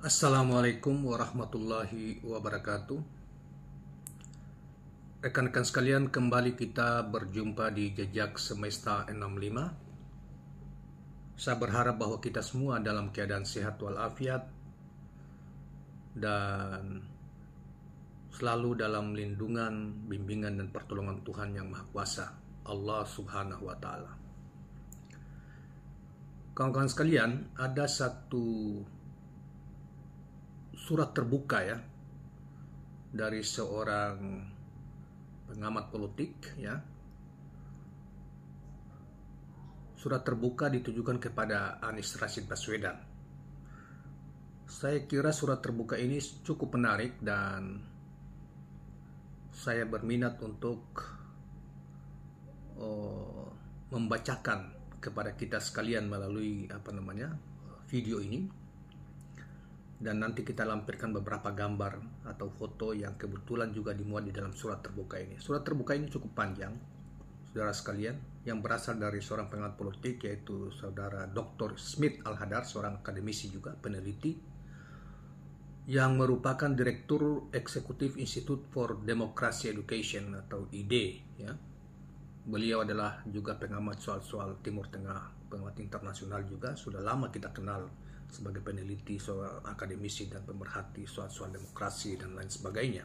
Assalamualaikum warahmatullahi wabarakatuh. Rekan-rekan sekalian, kembali kita berjumpa di Jejak Semesta 65. Saya berharap bahwa kita semua dalam keadaan sehat walafiat dan selalu dalam lindungan, bimbingan dan pertolongan Tuhan Yang Maha Kuasa, Allah Subhanahu wa taala. Kawan-kawan sekalian, ada satu surat terbuka ya dari seorang pengamat politik ya. Surat terbuka ditujukan kepada Anies Rashid Baswedan. Saya kira surat terbuka ini cukup menarik dan saya berminat untuk membacakan kepada kita sekalian melalui video ini. Dan nanti kita lampirkan beberapa gambar atau foto yang kebetulan juga dimuat di dalam surat terbuka ini. Surat terbuka ini cukup panjang, saudara sekalian, yang berasal dari seorang pengamat politik, yaitu saudara Dr. Smith Al-Hadar, seorang akademisi juga, peneliti, yang merupakan Direktur Eksekutif Institute for Democracy Education atau ID. Ya. Beliau adalah juga pengamat soal-soal Timur Tengah, pengamat internasional juga, sudah lama kita kenal sebagai peneliti, soal akademisi dan pemerhati soal-soal demokrasi dan lain sebagainya.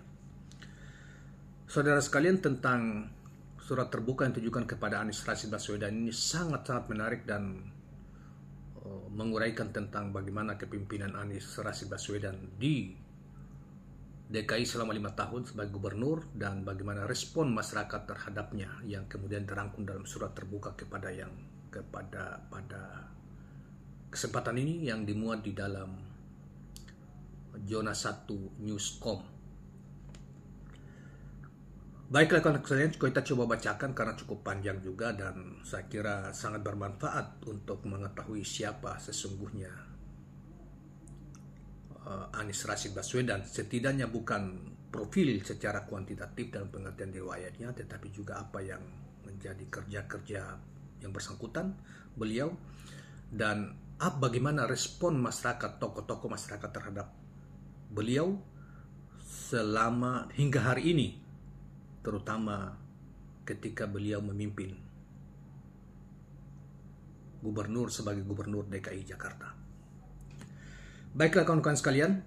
Saudara sekalian, tentang surat terbuka yang ditujukan kepada Anies Rashid Baswedan ini sangat-sangat menarik dan menguraikan tentang bagaimana kepemimpinan Anies Rashid Baswedan di DKI selama 5 tahun sebagai gubernur dan bagaimana respon masyarakat terhadapnya yang kemudian terangkum dalam surat terbuka pada kesempatan ini yang dimuat di dalam Zona 1 Newscom. Baiklah kawan-kawan sekalian, kita coba bacakan karena cukup panjang juga dan saya kira sangat bermanfaat untuk mengetahui siapa sesungguhnya Anies Rashid Baswedan. Setidaknya bukan profil secara kuantitatif dalam pengertian riwayatnya, tetapi juga apa yang menjadi kerja-kerja yang bersangkutan beliau dan bagaimana respon masyarakat, tokoh-tokoh masyarakat terhadap beliau selama hingga hari ini, terutama ketika beliau memimpin sebagai gubernur DKI Jakarta. Baiklah kawan-kawan sekalian,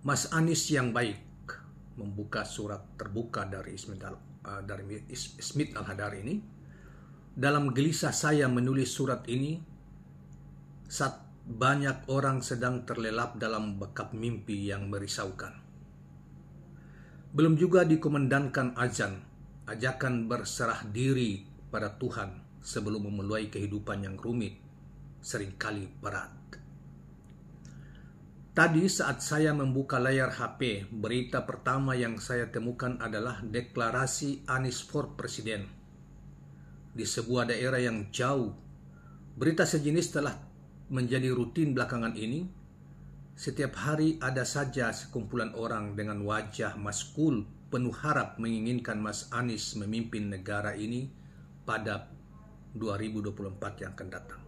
Mas Anies yang baik membuka surat terbuka dari Smith Al-Hadar ini. Dalam gelisah saya menulis surat ini saat banyak orang sedang terlelap dalam bekap mimpi yang merisaukan. Belum juga dikumandangkan azan, ajakan berserah diri pada Tuhan sebelum memulai kehidupan yang rumit, seringkali berat. Tadi saat saya membuka layar HP, berita pertama yang saya temukan adalah deklarasi Anies for Presiden. Di sebuah daerah yang jauh, berita sejenis telah menjadi rutin belakangan ini. Setiap hari ada saja sekumpulan orang dengan wajah maskul penuh harap menginginkan Mas Anies memimpin negara ini pada 2024 yang akan datang.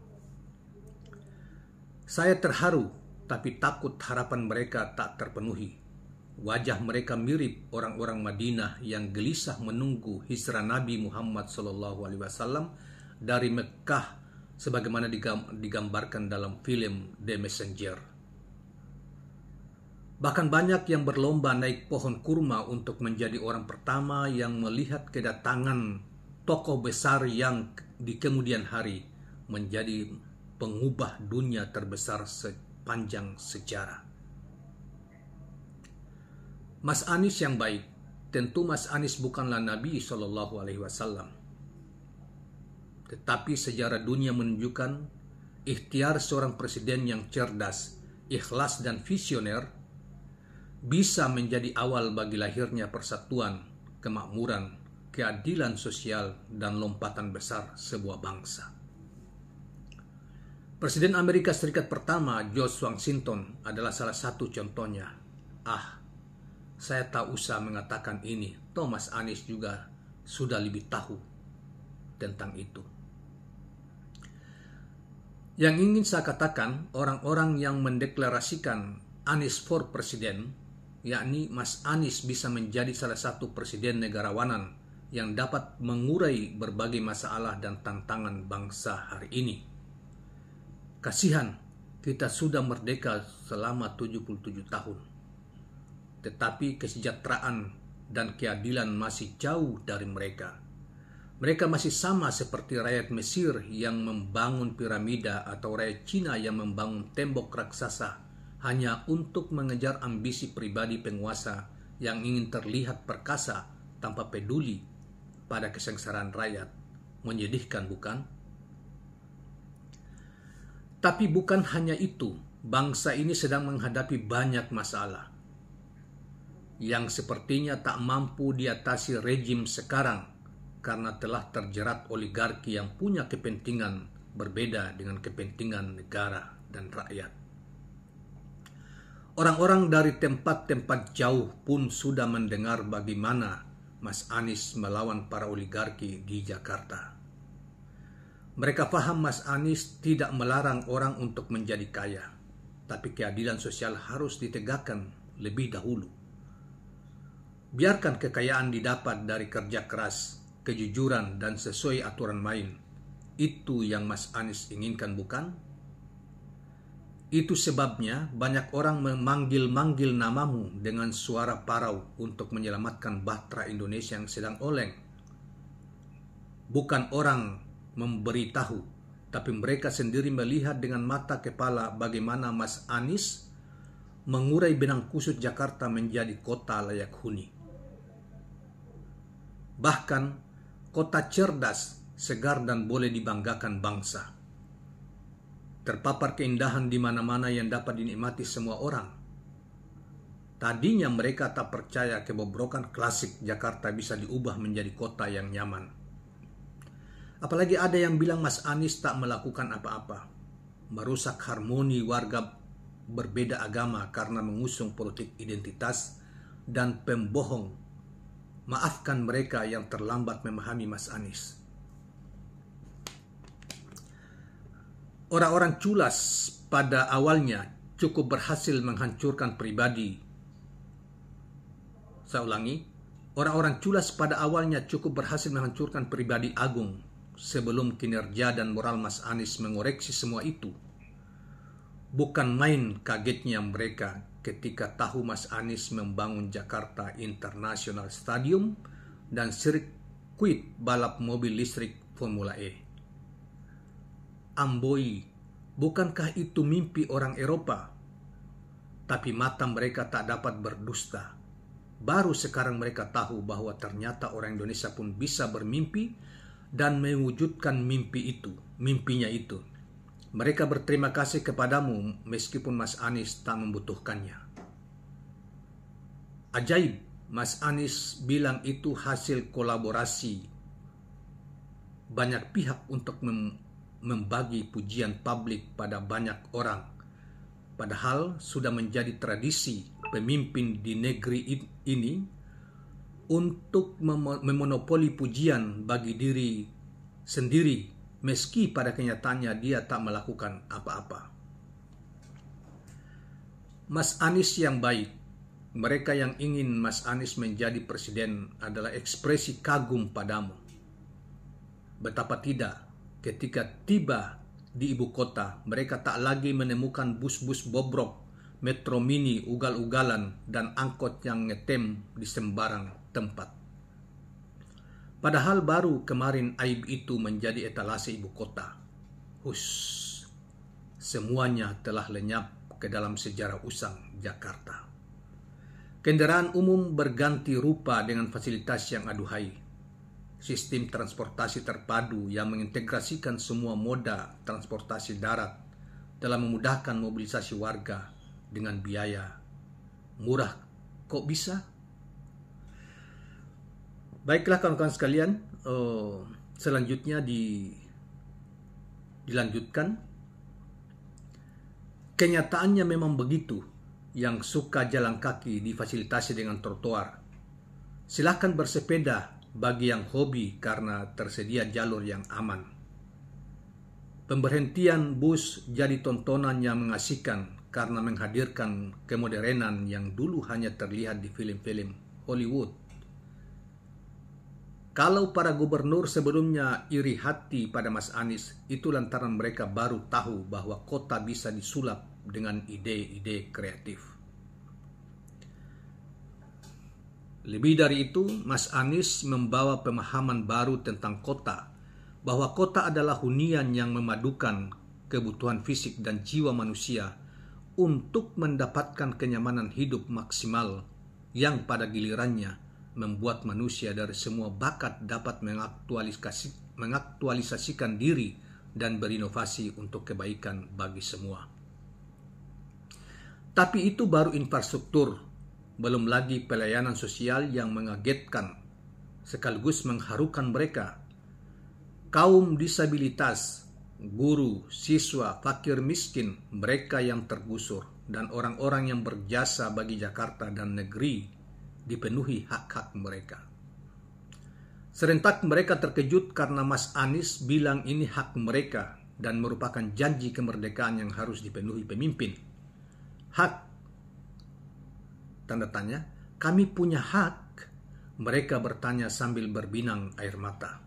Saya terharu, tapi takut harapan mereka tak terpenuhi. Wajah mereka mirip orang-orang Madinah yang gelisah menunggu hijrah Nabi Muhammad SAW dari Mekah sebagaimana digambarkan dalam film The Messenger. Bahkan banyak yang berlomba naik pohon kurma untuk menjadi orang pertama yang melihat kedatangan tokoh besar yang di kemudian hari menjadi pengubah dunia terbesar sepanjang sejarah. Mas Anies yang baik, tentu Mas Anies bukanlah Nabi SAW. Tetapi sejarah dunia menunjukkan ikhtiar seorang presiden yang cerdas, ikhlas dan visioner bisa menjadi awal bagi lahirnya persatuan, kemakmuran, keadilan sosial, dan lompatan besar sebuah bangsa. Presiden Amerika Serikat pertama, George Washington, adalah salah satu contohnya. Saya tak usah mengatakan ini, Thomas Anies juga sudah lebih tahu tentang itu. Yang ingin saya katakan, orang-orang yang mendeklarasikan Anies for Presiden, yakni Mas Anies bisa menjadi salah satu presiden negarawanan yang dapat mengurai berbagai masalah dan tantangan bangsa hari ini. Kasihan, kita sudah merdeka selama 77 tahun. Tetapi kesejahteraan dan keadilan masih jauh dari mereka. Mereka masih sama seperti rakyat Mesir yang membangun piramida atau rakyat Cina yang membangun tembok raksasa hanya untuk mengejar ambisi pribadi penguasa yang ingin terlihat perkasa tanpa peduli pada kesengsaraan rakyat. Menyedihkan, bukan? Tapi bukan hanya itu, bangsa ini sedang menghadapi banyak masalah yang sepertinya tak mampu diatasi rejim sekarang karena telah terjerat oligarki yang punya kepentingan berbeda dengan kepentingan negara dan rakyat. Orang-orang dari tempat-tempat jauh pun sudah mendengar bagaimana Mas Anies melawan para oligarki di Jakarta. Mereka paham Mas Anies tidak melarang orang untuk menjadi kaya, tapi keadilan sosial harus ditegakkan lebih dahulu. Biarkan kekayaan didapat dari kerja keras, kejujuran, dan sesuai aturan main. Itu yang Mas Anies inginkan, bukan? Itu sebabnya banyak orang memanggil-manggil namamu dengan suara parau untuk menyelamatkan bahtera Indonesia yang sedang oleng. Bukan orang memberitahu, tapi mereka sendiri melihat dengan mata kepala bagaimana Mas Anies mengurai benang kusut Jakarta menjadi kota layak huni. Bahkan kota cerdas, segar, dan boleh dibanggakan bangsa. Terpapar keindahan di mana-mana yang dapat dinikmati semua orang. Tadinya mereka tak percaya kebobrokan klasik Jakarta bisa diubah menjadi kota yang nyaman. Apalagi ada yang bilang Mas Anies tak melakukan apa-apa, merusak harmoni warga berbeda agama karena mengusung politik identitas dan pembohong. Maafkan mereka yang terlambat memahami Mas Anies. Orang-orang culas pada awalnya cukup berhasil menghancurkan pribadi. Saya ulangi, orang-orang culas pada awalnya cukup berhasil menghancurkan pribadi Agung sebelum kinerja dan moral Mas Anies mengoreksi semua itu. Bukan main kagetnya mereka ketika tahu Mas Anies membangun Jakarta International Stadium dan sirkuit balap mobil listrik Formula E. Amboi, bukankah itu mimpi orang Eropa? Tapi mata mereka tak dapat berdusta. Baru sekarang mereka tahu bahwa ternyata orang Indonesia pun bisa bermimpi dan mewujudkan mimpinya itu. Mereka berterima kasih kepadamu meskipun Mas Anies tak membutuhkannya. Ajaib, Mas Anies bilang itu hasil kolaborasi banyak pihak untuk membagi pujian publik pada banyak orang. Padahal sudah menjadi tradisi pemimpin di negeri ini untuk memonopoli pujian bagi diri sendiri, meski pada kenyataannya dia tak melakukan apa-apa. Mas Anies yang baik, mereka yang ingin Mas Anies menjadi presiden adalah ekspresi kagum padamu. Betapa tidak, ketika tiba di ibu kota, mereka tak lagi menemukan bus-bus bobrok, metro mini ugal-ugalan, dan angkot yang ngetem di sembarang tempat. Padahal baru kemarin aib itu menjadi etalase ibu kota. Semuanya telah lenyap ke dalam sejarah usang Jakarta. Kendaraan umum berganti rupa dengan fasilitas yang aduhai. Sistem transportasi terpadu yang mengintegrasikan semua moda transportasi darat telah memudahkan mobilisasi warga dengan biaya murah. Kok bisa? Baiklah kawan-kawan sekalian, selanjutnya dilanjutkan. Kenyataannya memang begitu. Yang suka jalan kaki difasilitasi dengan trotoar. Silakan bersepeda bagi yang hobi karena tersedia jalur yang aman. Pemberhentian Bush jadi tontonan yang mengasihkan karena menghadirkan kemodernan yang dulu hanya terlihat di film-film Hollywood. Kalau para gubernur sebelumnya iri hati pada Mas Anies, itu lantaran mereka baru tahu bahwa kota bisa disulap dengan ide-ide kreatif. Lebih dari itu, Mas Anies membawa pemahaman baru tentang kota, bahwa kota adalah hunian yang memadukan kebutuhan fisik dan jiwa manusia untuk mendapatkan kenyamanan hidup maksimal yang pada gilirannya membuat manusia dari semua bakat dapat mengaktualisasikan diri dan berinovasi untuk kebaikan bagi semua. Tapi itu baru infrastruktur, belum lagi pelayanan sosial yang mengagetkan sekaligus mengharukan mereka. Kaum disabilitas, guru, siswa, fakir miskin, mereka yang tergusur, dan orang-orang yang berjasa bagi Jakarta dan negeri dipenuhi hak-hak mereka. Serentak mereka terkejut karena Mas Anies bilang ini hak mereka dan merupakan janji kemerdekaan yang harus dipenuhi pemimpin. Hak, tanda tanya, kami punya hak? Mereka bertanya sambil berbinang air mata.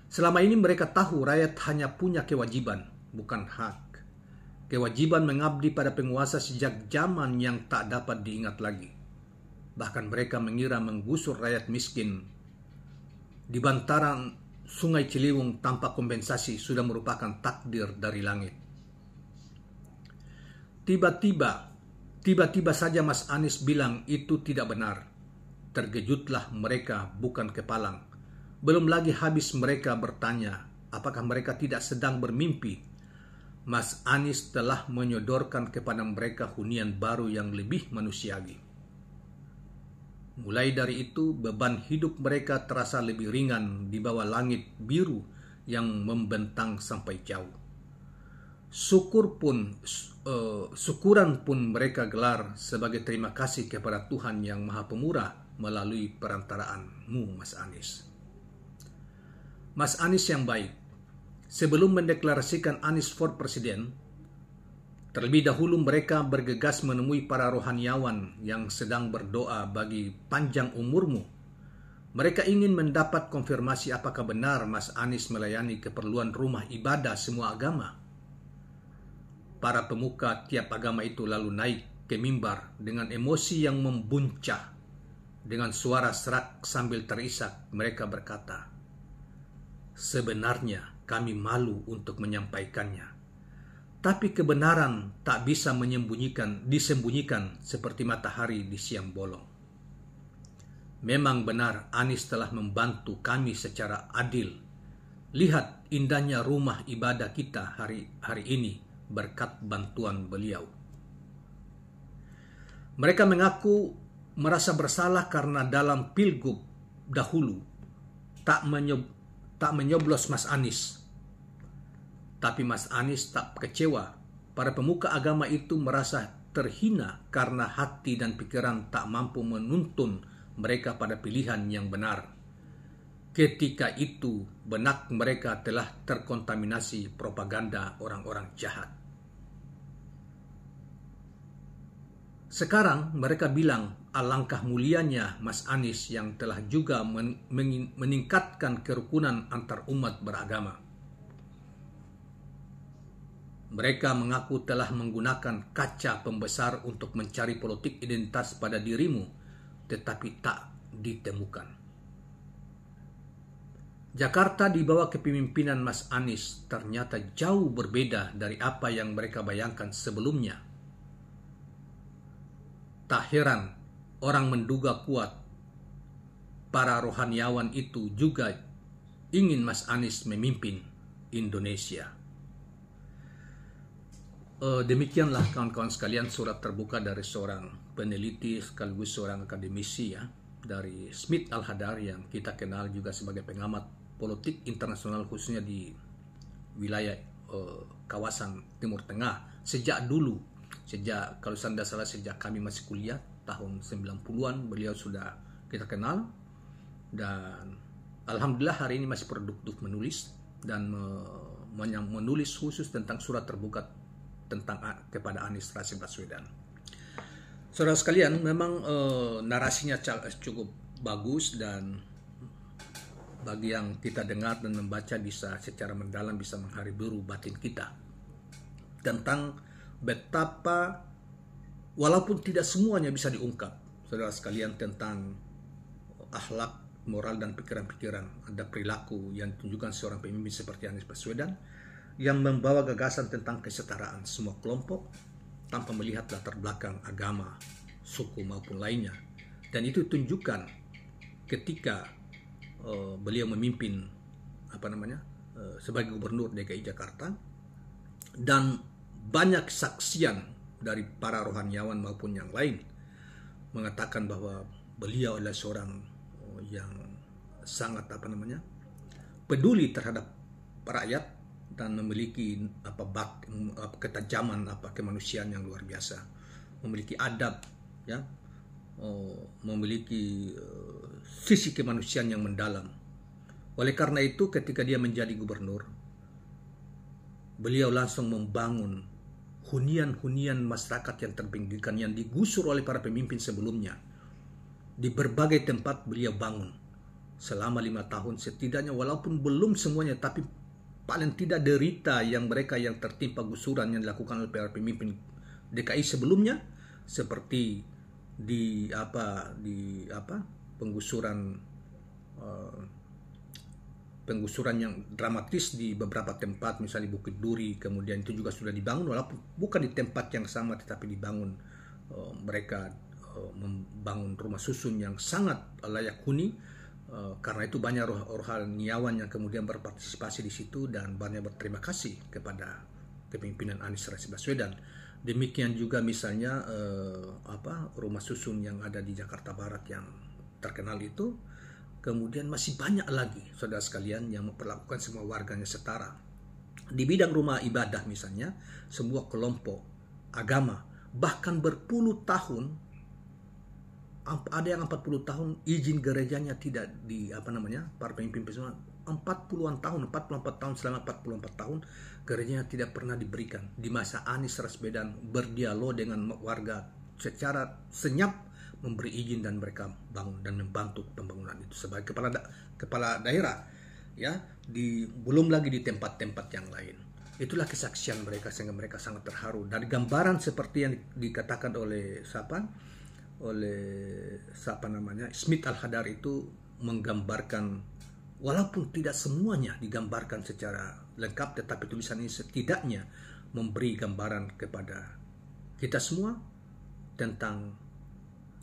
Selama ini mereka tahu rakyat hanya punya kewajiban, bukan hak. Kewajiban mengabdi pada penguasa sejak zaman yang tak dapat diingat lagi. Bahkan mereka mengira menggusur rakyat miskin di bantaran Sungai Ciliwung tanpa kompensasi sudah merupakan takdir dari langit. Tiba-tiba saja Mas Anies bilang itu tidak benar. Terkejutlah mereka bukan kepalang. Belum lagi habis mereka bertanya, apakah mereka tidak sedang bermimpi? Mas Anies telah menyodorkan kepada mereka hunian baru yang lebih manusiawi. Mulai dari itu, beban hidup mereka terasa lebih ringan di bawah langit biru yang membentang sampai jauh. Syukuran pun mereka gelar sebagai terima kasih kepada Tuhan yang Maha Pemurah melalui perantaraanmu, Mas Anies. Mas Anies yang baik, sebelum mendeklarasikan Anies for Presiden, terlebih dahulu mereka bergegas menemui para rohaniawan yang sedang berdoa bagi panjang umurmu. Mereka ingin mendapat konfirmasi apakah benar Mas Anies melayani keperluan rumah ibadah semua agama. Para pemuka tiap agama itu lalu naik ke mimbar dengan emosi yang membuncah. Dengan suara serak sambil terisak, mereka berkata, sebenarnya kami malu untuk menyampaikannya. Tapi kebenaran tak bisa disembunyikan seperti matahari di siang bolong. Memang benar Anies telah membantu kami secara adil. Lihat indahnya rumah ibadah kita hari ini berkat bantuan beliau. Mereka mengaku merasa bersalah karena dalam pilgub dahulu tak menyoblos Mas Anies. Tapi Mas Anies tak kecewa. Para pemuka agama itu merasa terhina karena hati dan pikiran tak mampu menuntun mereka pada pilihan yang benar. Ketika itu, benak mereka telah terkontaminasi propaganda orang-orang jahat. Sekarang mereka bilang alangkah mulianya Mas Anies yang telah juga meningkatkan kerukunan antar umat beragama. Mereka mengaku telah menggunakan kaca pembesar untuk mencari politik identitas pada dirimu, tetapi tak ditemukan. Jakarta di bawah kepemimpinan Mas Anies ternyata jauh berbeda dari apa yang mereka bayangkan sebelumnya. Tak heran orang menduga kuat para rohaniawan itu juga ingin Mas Anies memimpin Indonesia. Demikianlah kawan-kawan sekalian surat terbuka dari seorang peneliti sekaligus seorang akademisi dari Smith Al-Hadar yang kita kenal juga sebagai pengamat politik internasional khususnya di wilayah kawasan Timur Tengah sejak dulu. Kalau saya tidak salah sejak kami masih kuliah tahun 90-an beliau sudah kita kenal, dan alhamdulillah hari ini masih produktif menulis dan menulis khusus tentang surat terbuka tentang kepada Anies Rashid Baswedan. Saudara sekalian, memang narasinya cukup bagus, dan bagi yang kita dengar dan membaca bisa secara mendalam bisa menghariburu batin kita tentang betapa walaupun tidak semuanya bisa diungkap, saudara sekalian, tentang akhlak, moral, dan pikiran-pikiran, ada perilaku yang ditunjukkan seorang pemimpin seperti Anies Baswedan yang membawa gagasan tentang kesetaraan semua kelompok tanpa melihat latar belakang agama, suku maupun lainnya. Dan itu ditunjukkan ketika beliau memimpin sebagai gubernur DKI Jakarta, dan banyak saksian dari para rohaniawan maupun yang lain mengatakan bahwa beliau adalah seorang yang sangat peduli terhadap rakyat dan memiliki ketajaman kemanusiaan yang luar biasa, memiliki adab, ya, memiliki sisi kemanusiaan yang mendalam. Oleh karena itu, ketika dia menjadi gubernur, beliau langsung membangun hunian-hunian masyarakat yang terpinggirkan yang digusur oleh para pemimpin sebelumnya. Di berbagai tempat beliau bangun selama 5 tahun setidaknya, walaupun belum semuanya, tapi paling tidak derita yang mereka yang tertimpa gusuran yang dilakukan oleh para pemimpin DKI sebelumnya, seperti penggusuran yang dramatis di beberapa tempat, misalnya Bukit Duri, kemudian itu juga sudah dibangun walaupun bukan di tempat yang sama, tetapi dibangun, mereka membangun rumah susun yang sangat layak huni. Karena itu banyak rohaniawan yang kemudian berpartisipasi di situ, dan banyak berterima kasih kepada kepemimpinan Anies Rashid Baswedan. Demikian juga misalnya rumah susun yang ada di Jakarta Barat yang terkenal itu. Kemudian masih banyak lagi, saudara sekalian, yang memperlakukan semua warganya setara. Di bidang rumah ibadah misalnya, sebuah kelompok agama bahkan berpuluh tahun, ada yang 40 tahun izin gerejanya tidak para pemimpin 40-an tahun, 44 tahun, selama 44 tahun gerejanya tidak pernah diberikan. Di masa Anies Baswedan berdialog dengan warga secara senyap, memberi izin, dan mereka bangun dan membantu pembangunan itu sebagai kepala daerah, ya, belum lagi di tempat-tempat yang lain. Itulah kesaksian mereka sehingga mereka sangat terharu. Dari gambaran seperti yang dikatakan oleh Smith Al-Hadar itu menggambarkan, walaupun tidak semuanya digambarkan secara lengkap, tetapi tulisan ini setidaknya memberi gambaran kepada kita semua tentang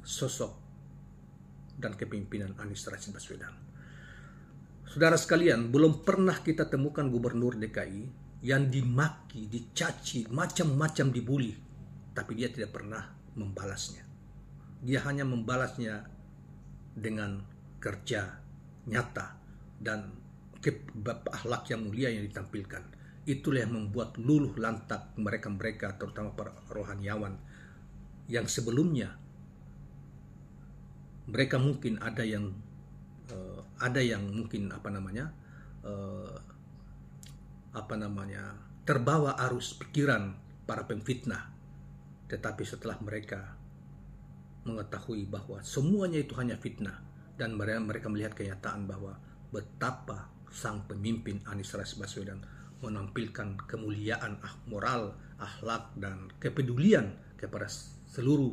sosok dan kepemimpinan Anies Rashid Baswedan. Saudara sekalian, belum pernah kita temukan gubernur DKI yang dimaki, dicaci, macam-macam dibully, tapi dia tidak pernah membalasnya. Dia hanya membalasnya dengan kerja nyata dan akhlak yang mulia yang ditampilkan. Itulah yang membuat luluh lantak mereka-mereka, terutama para rohaniawan yang sebelumnya mereka mungkin ada yang mungkin terbawa arus pikiran para pemfitnah, tetapi setelah mereka mengetahui bahwa semuanya itu hanya fitnah, dan mereka melihat kenyataan bahwa betapa sang pemimpin Anies Rashid Baswedan menampilkan kemuliaan moral, akhlak, dan kepedulian kepada seluruh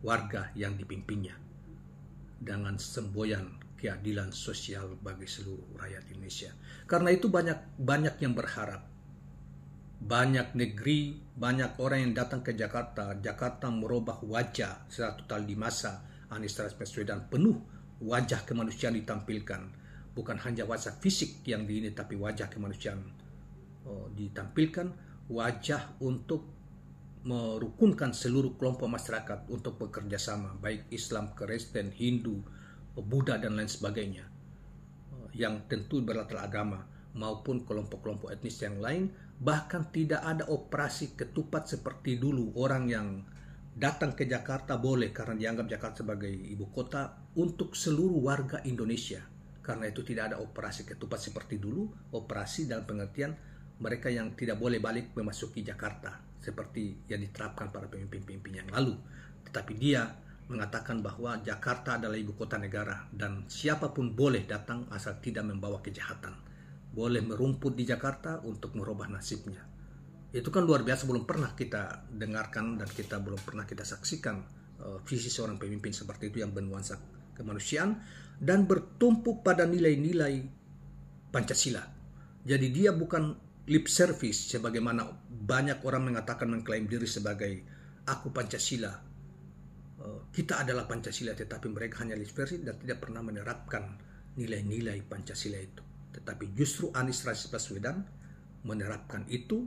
warga yang dipimpinnya, dengan semboyan keadilan sosial bagi seluruh rakyat Indonesia. Karena itu banyak yang berharap, banyak negeri, banyak orang yang datang ke Jakarta. Jakarta merubah wajah secara total di masa Anies Rashid Baswedan. Penuh wajah kemanusiaan ditampilkan, bukan hanya wajah fisik yang tapi wajah kemanusiaan ditampilkan, wajah untuk merukunkan seluruh kelompok masyarakat untuk bekerja sama, baik Islam, Kristen, Hindu, Buddha, dan lain sebagainya, yang tentu berlatar agama, maupun kelompok-kelompok etnis yang lain. Bahkan tidak ada operasi ketupat seperti dulu. Orang yang datang ke Jakarta boleh karena dianggap Jakarta sebagai ibu kota untuk seluruh warga Indonesia. Karena itu tidak ada operasi ketupat seperti dulu. Operasi dalam pengertian mereka yang tidak boleh balik memasuki Jakarta seperti yang diterapkan para pemimpin-pemimpin yang lalu. Tetapi dia mengatakan bahwa Jakarta adalah ibu kota negara dan siapapun boleh datang asal tidak membawa kejahatan. Boleh merumput di Jakarta untuk merubah nasibnya. Itu kan luar biasa, belum pernah kita dengarkan dan belum pernah kita saksikan visi seorang pemimpin seperti itu yang bernuansa kemanusiaan dan bertumpu pada nilai-nilai Pancasila. Jadi dia bukan lip service sebagaimana banyak orang mengklaim diri sebagai aku Pancasila. Kita adalah Pancasila, tetapi mereka hanya lip service dan tidak pernah menerapkan nilai-nilai Pancasila itu. Tetapi justru Anies Rashid Baswedan menerapkan itu,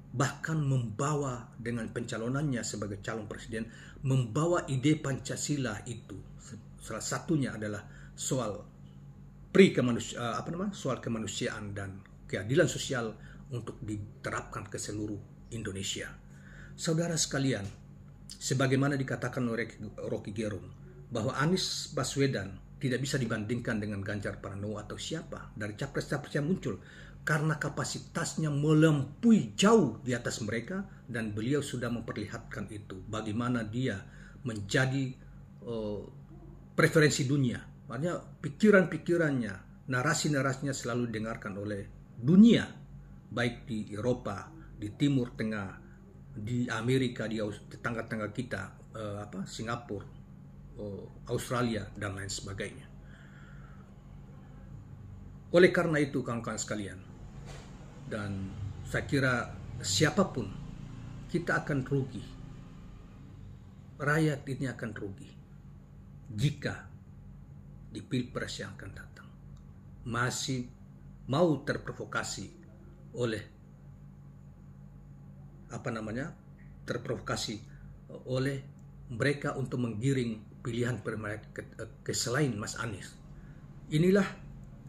bahkan membawa dengan pencalonannya sebagai calon presiden, membawa ide Pancasila itu. Salah satunya adalah soal soal kemanusiaan dan keadilan sosial untuk diterapkan ke seluruh Indonesia. Saudara sekalian, sebagaimana dikatakan oleh Rocky Gerung bahwa Anies Baswedan tidak bisa dibandingkan dengan Ganjar Pranowo atau siapa dari capres-capres yang muncul karena kapasitasnya melampaui jauh di atas mereka, dan beliau sudah memperlihatkan itu bagaimana dia menjadi preferensi dunia. Makanya pikiran-pikirannya, narasi-narasinya selalu didengarkan oleh dunia, baik di Eropa, di Timur Tengah, di Amerika, di tetangga-tetangga kita, Singapura, Australia, dan lain sebagainya. Oleh karena itu, kawan-kawan sekalian, dan saya kira siapapun, kita akan rugi. Rakyat ini akan rugi jika di Pilpres yang akan datang masih mau terprovokasi oleh mereka untuk menggiring pilihan ke selain Mas Anies. Inilah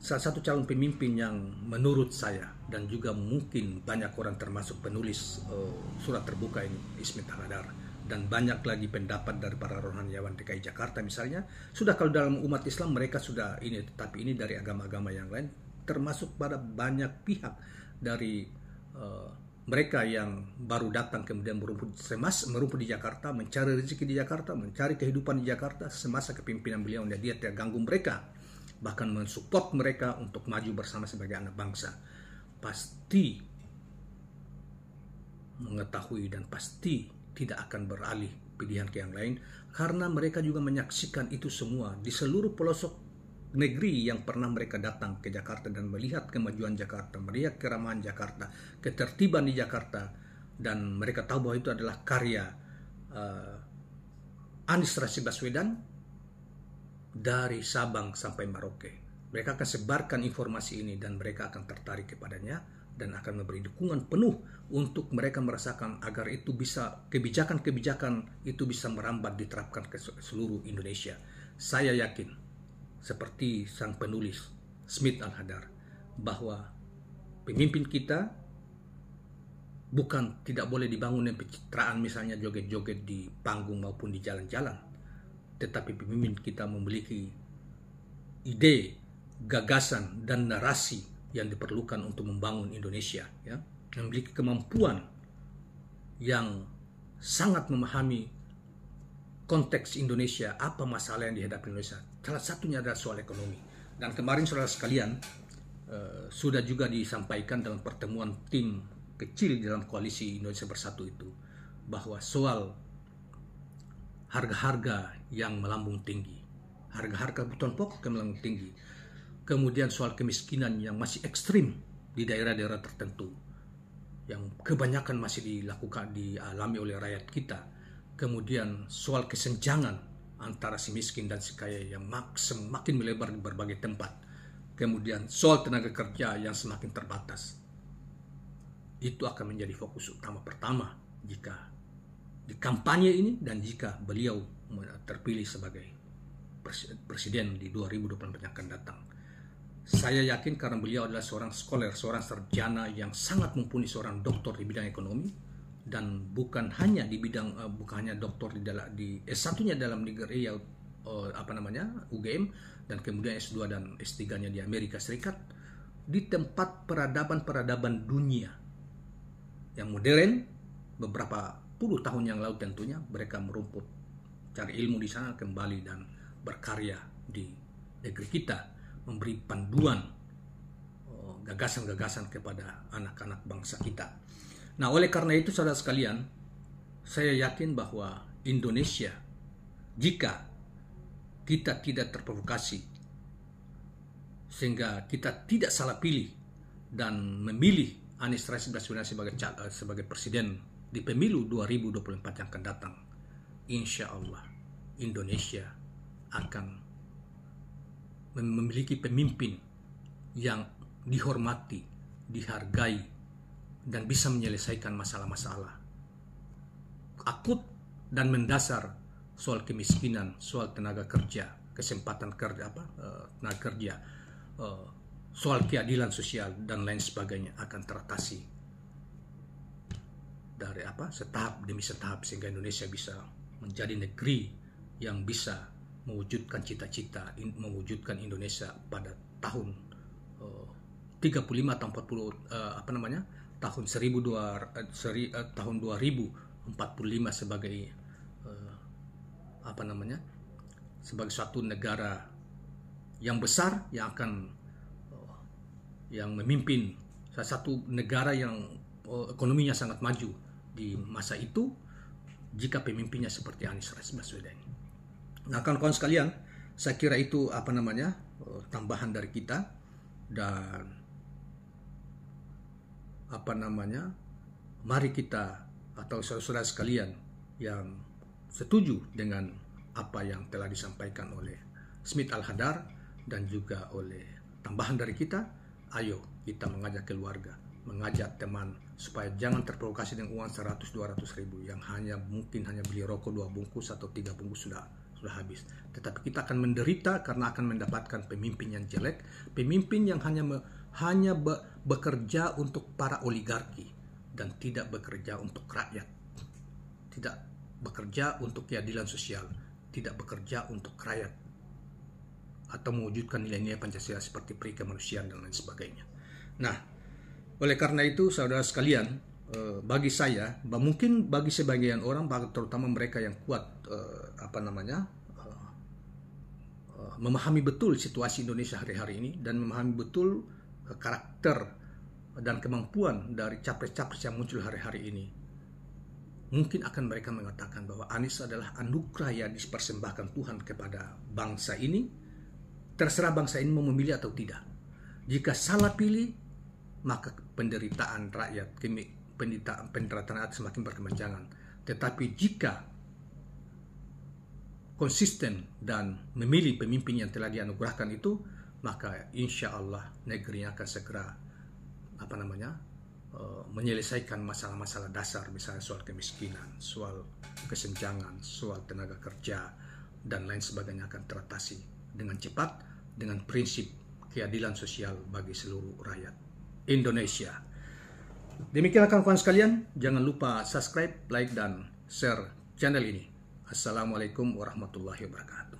salah satu calon pemimpin yang menurut saya dan juga mungkin banyak orang termasuk penulis surat terbuka ini, Ismet Haladar, dan banyak lagi pendapat dari para rohaniawan DKI Jakarta misalnya, sudah kalau dalam umat Islam mereka sudah ini, tetapi ini dari agama-agama yang lain, termasuk pada banyak pihak dari mereka yang baru datang kemudian merumput di Jakarta, mencari rezeki di Jakarta, mencari kehidupan di Jakarta semasa kepemimpinan beliau, dan dia tidak ganggu mereka, bahkan mensupport mereka untuk maju bersama sebagai anak bangsa. Pasti mengetahui dan pasti tidak akan beralih pilihan ke yang lain, karena mereka juga menyaksikan itu semua di seluruh pelosok negeri yang pernah mereka datang ke Jakarta dan melihat kemajuan Jakarta, melihat keramahan Jakarta, ketertiban di Jakarta, dan mereka tahu bahwa itu adalah karya Anies Rashid Baswedan dari Sabang sampai Merauke. Mereka akan sebarkan informasi ini dan mereka akan tertarik kepadanya dan akan memberi dukungan penuh untuk mereka merasakan agar itu bisa, kebijakan-kebijakan itu bisa merambat diterapkan ke seluruh Indonesia. Saya yakin seperti sang penulis Smith Al-Hadar bahwa pemimpin kita bukan tidak boleh dibangun dengan pencitraan misalnya joget-joget di panggung maupun di jalan-jalan, tetapi pemimpin kita memiliki ide, gagasan, dan narasi yang diperlukan untuk membangun Indonesia, ya, memiliki kemampuan yang sangat memahami konteks Indonesia, apa masalah yang dihadapi Indonesia. Salah satunya adalah soal ekonomi. Dan kemarin saudara sekalian sudah juga disampaikan dalam pertemuan tim kecil dalam koalisi Indonesia Bersatu itu, bahwa soal harga-harga yang melambung tinggi, harga-harga kebutuhan pokok yang melambung tinggi, kemudian soal kemiskinan yang masih ekstrim di daerah-daerah tertentu, yang kebanyakan masih dialami oleh rakyat kita, kemudian soal kesenjangan antara si miskin dan si kaya yang semakin melebar di berbagai tempat, kemudian soal tenaga kerja yang semakin terbatas. Itu akan menjadi fokus utama pertama jika di kampanye ini dan jika beliau terpilih sebagai presiden di 2024 yang akan datang. Saya yakin karena beliau adalah seorang scholar, seorang sarjana yang sangat mumpuni, seorang doktor di bidang ekonomi, dan bukan hanya di bidang bukan hanya doktor di S1-nya dalam negeri UGM, dan kemudian S2 dan S3-nya di Amerika Serikat, di tempat peradaban-peradaban dunia yang modern. Beberapa puluh tahun yang lalu tentunya mereka merumput, cari ilmu di sana, kembali dan berkarya di negeri kita, memberi panduan gagasan-gagasan kepada anak-anak bangsa kita. Nah, oleh karena itu saudara sekalian, saya yakin bahwa Indonesia, jika kita tidak terprovokasi, sehingga kita tidak salah pilih dan memilih Anies Rashid Baswedan sebagai presiden di pemilu 2024 yang akan datang, insya Allah Indonesia akan memiliki pemimpin yang dihormati, dihargai, dan bisa menyelesaikan masalah-masalah akut dan mendasar, soal kemiskinan, soal tenaga kerja, kesempatan kerja, tenaga kerja, soal keadilan sosial dan lain sebagainya akan teratasi dari setahap demi setahap, sehingga Indonesia bisa menjadi negeri yang bisa mewujudkan cita-cita, mewujudkan Indonesia pada tahun 35 atau 40 tahun 2045 sebagai sebagai suatu negara yang besar yang akan yang memimpin salah satu negara yang ekonominya sangat maju di masa itu, jika pemimpinnya seperti Anies Rashid Baswedan. Nah, kawan-kawan sekalian, saya kira itu tambahan dari kita, dan mari kita atau saudara-saudara sekalian yang setuju dengan apa yang telah disampaikan oleh Smith Al-Hadar dan juga oleh tambahan dari kita, ayo kita mengajak keluarga, mengajak teman supaya jangan terprovokasi dengan uang 100-200 ribu yang mungkin hanya beli rokok 2 bungkus atau 3 bungkus sudah habis. Tetapi kita akan menderita karena akan mendapatkan pemimpin yang jelek, pemimpin yang hanya bekerja untuk para oligarki dan tidak bekerja untuk rakyat, tidak bekerja untuk keadilan sosial, tidak bekerja untuk rakyat atau mewujudkan nilai-nilai Pancasila seperti peri kemanusiaan dan lain sebagainya. Nah, oleh karena itu saudara sekalian, bagi saya, mungkin bagi sebagian orang, terutama mereka yang kuat memahami betul situasi Indonesia hari-hari ini dan memahami betul karakter dan kemampuan dari capres-capres yang muncul hari-hari ini, mungkin akan mereka mengatakan bahwa Anies adalah anugerah yang dipersembahkan Tuhan kepada bangsa ini. Terserah bangsa ini mau memilih atau tidak. Jika salah pilih, maka penderitaan rakyat, penderitaan rakyat semakin berkepanjangan. Tetapi jika konsisten dan memilih pemimpin yang telah dianugerahkan itu, maka insya Allah negerinya akan segera menyelesaikan masalah-masalah dasar, misalnya soal kemiskinan, soal kesenjangan, soal tenaga kerja, dan lain sebagainya akan teratasi dengan cepat dengan prinsip keadilan sosial bagi seluruh rakyat Indonesia. Demikian kawan-kawan sekalian, jangan lupa subscribe, like, dan share channel ini. Assalamualaikum warahmatullahi wabarakatuh.